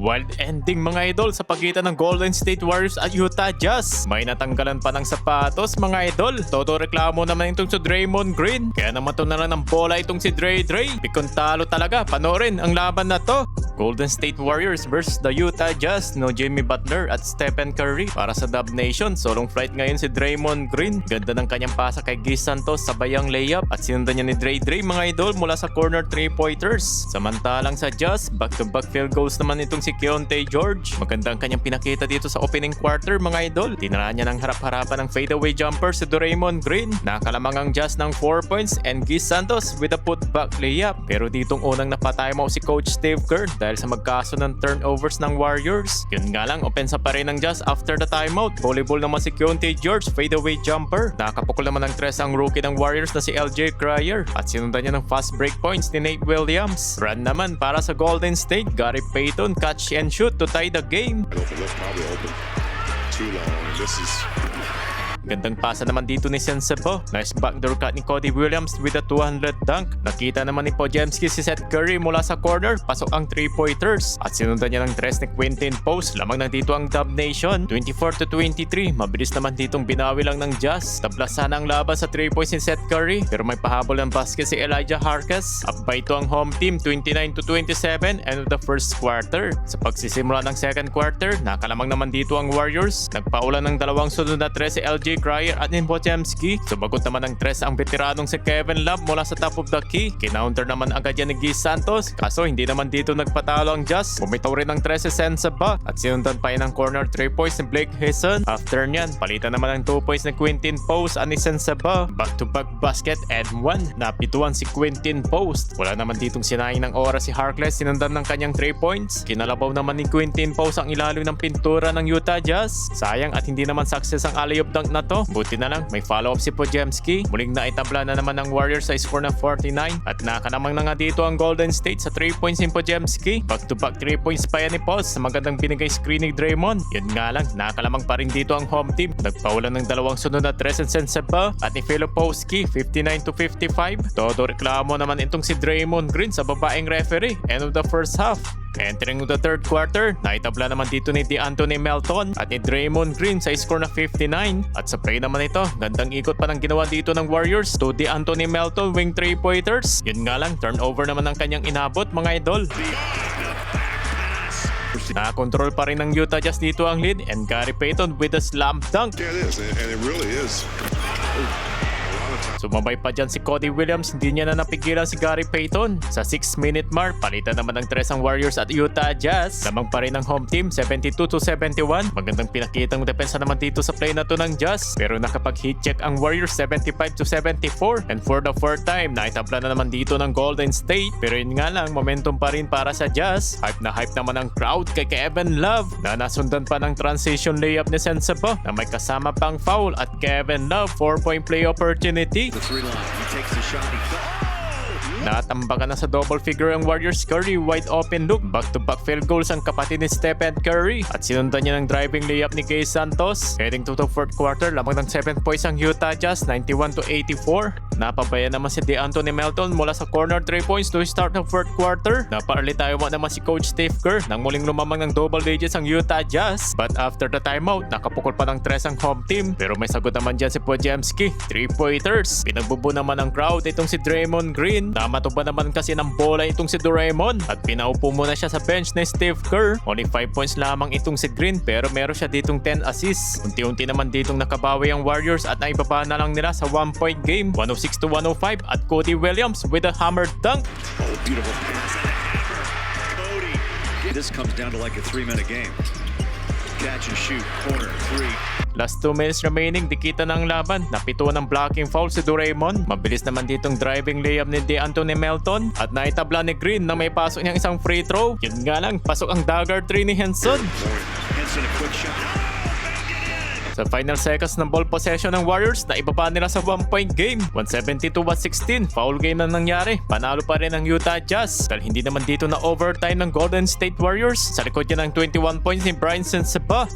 Wild ending mga idol sa pagitan ng Golden State Warriors at Utah Jazz. May natanggalan pa ng sapatos mga idol. Todo reklamo naman itong si Draymond Green. Kaya naman to na lang ng bola itong si Dre. Pikon talo talaga. Panoorin ang laban na to. Golden State Warriors versus the Utah Jazz. No Jimmy Butler at Stephen Curry. Para sa Dub Nation, solong flight ngayon si Draymond Green. Ganda ng kanyang pasa kay Giz Santos sa bayang layup. At sinundan niya ni Dre mga idol mula sa corner 3-pointers. Samantalang sa Jazz, back-to-back field goals naman itong si Keyonte George. Magandang kanyang pinakita dito sa opening quarter mga idol. Tinaraan niya ng harap-harapan ng fadeaway jumper si Draymond Green. Nakalamang ang Jazz ng 4 points and Giz Santos with a putback layup. Pero ditong unang napatay mo si Coach Steve Kerr dahil sa magkaso ng turnovers ng Warriors. Yun nga lang, opensa pa rin ng Jazz after the timeout. Volleyball naman si Keyonte George, fadeaway jumper. Nakapukol naman ng tres ang rookie ng Warriors na si LJ Cryer. At sinundan niya ng fast break points ni Nate Williams. Run naman para sa Golden State, Gary Payton catch and shoot to tie the game. Probably open too long. This is Gandang pasa naman dito ni Sensabaugh. Nice backdoor cut ni Cody Williams with a 200 dunk. Nakita naman ni Podziemski si Seth Curry mula sa corner. Pasok ang 3-pointers. At sinundan niya ng tres ni Quintin Post. Lamang na dito ang Dub Nation. 24-23. Mabilis naman ditong binawi lang ng Jazz. Tablas sana ang laban sa 3 points ni Seth Curry. Pero may pahabol ng basket si Elijah Harkes. Up by ito ang home team. 29-27. End of the first quarter. Sa pagsisimula ng second quarter, nakalamang naman dito ang Warriors. Nagpaulan ng dalawang sunod na tres si LJ Cryer at Podziemski. Sumagot naman ng tres ang veteranong si Kevin Love mula sa top of the key. Kinounter naman agad yan ni Giz Santos. Kaso hindi naman dito nagpatalo ang Jazz. Bumitaw rin ng tres si Sensabaugh. At sinundan pa yan ang corner 3 points ni Blake Hison. After nyan, palitan naman ng 2 points ni Quintin Post at ni Sensabaugh. Back-to-back basket and 1. Napituan si Quintin Post. Wala naman ditong sinayang ng oras si Harkless. Sinundan ng kanyang 3 points. Kinalabaw naman ni Quintin Post ang ilalim ng pintura ng Utah Jazz. Sayang at hindi naman success ang alley-oop dunk na to. Buti na lang, may follow-up si Podziemski. Muling naitabla na naman ng Warriors sa score na 49. At nakanamang na nga dito ang Golden State sa 3 points ni Podziemski. Back-to-back 3 points pa yan ni Post sa magandang binigay screen ni Draymond. Yun nga lang, nakalamang pa rin dito ang home team. Nagpaulan ng dalawang sunod na tres and Sensabaugh at ni Filipowski, 59-55. Todo reklamo naman itong si Draymond Green sa babaeng referee. End of the first half. Entering the third quarter, naitabla naman dito ni DeAnthony Melton at ni Draymond Green sa score na 59. At sa play naman ito, gandang ikot pa ng ginawa dito ng Warriors to DeAnthony Melton wing 3-pointers. Yun nga lang, turnover naman ang kanyang inabot mga idol. Nakakontrol pa rin ng Utah Jazz dito ang lead and Gary Payton with a slam dunk. yeah, it is, and it really is. Sumabay pa dyan si Cody Williams, hindi niya na napigilan si Gary Payton. Sa 6-minute mark, palitan naman ng tres ang Warriors at Utah Jazz. Lamang pa rin ang home team, 72-71. Magandang pinakitang depensa naman dito sa play na to ng Jazz. Pero nakapag-heat check ang Warriors 75-74. And for the fourth time, naitabla na naman dito ng Golden State. Pero yun nga lang, momentum pa rin para sa Jazz. Hype na hype naman ang crowd kay Kevin Love na nasundan pa ng transition layup ni Sensabaugh na may kasama pang foul at Kevin Love 4-point play opportunity. The three line. He takes the shot. Natambakan na sa double figure ang Warriors. Curry wide open look. Back-to-back field goals ang kapatid ni Stephen Curry. At sinundan niya ng driving layup ni Giz Santos. Heading to the fourth quarter, lamang ng 7 points ang Utah Jazz, 91-84. Napabayan naman si DeAnthony Melton mula sa corner 3 points to start ng fourth quarter. Napa-early tayo naman si Coach Steve Kerr nang muling lumamang ng double digits ang Utah Jazz. But after the timeout, nakapukol pa ng tres ang home team. Pero may sagot naman dyan si Podziemski. 3-pointers. Pinagbubo naman ng crowd itong si Draymond Green. Namatuba naman kasi ng bola itong si Draymond. At pinaupo muna siya sa bench ni Steve Kerr. Only 5 points lamang itong si Green pero meron siya ditong 10 assists. Unti-unti naman ditong nakabawi ang Warriors at naibaba na lang nila sa 1-point game. 106-105 at Cody Williams with a hammer dunk. Oh, beautiful pass. Cody. This comes down to like a 3-minute game. Catch and shoot. Corner 3. Last 2 minutes remaining, dikita ng laban. Napituan ng blocking foul si Draymond. Mabilis naman ditong driving layup ni DeAnthony Melton. At naitabla ni Green na may pasok niyang isang free throw. Yun nga lang, pasok ang dagger 3 ni Henson. Henson, a quick shot. Sa final seconds ng ball possession ng Warriors, naibaba nila sa 1-point game. 170-116. Foul game na nangyari. Panalo pa rin ang Utah Jazz. Dahil hindi naman dito na overtime ng Golden State Warriors. Sa likod niya ng 21 points ni Brian Sensabaugh.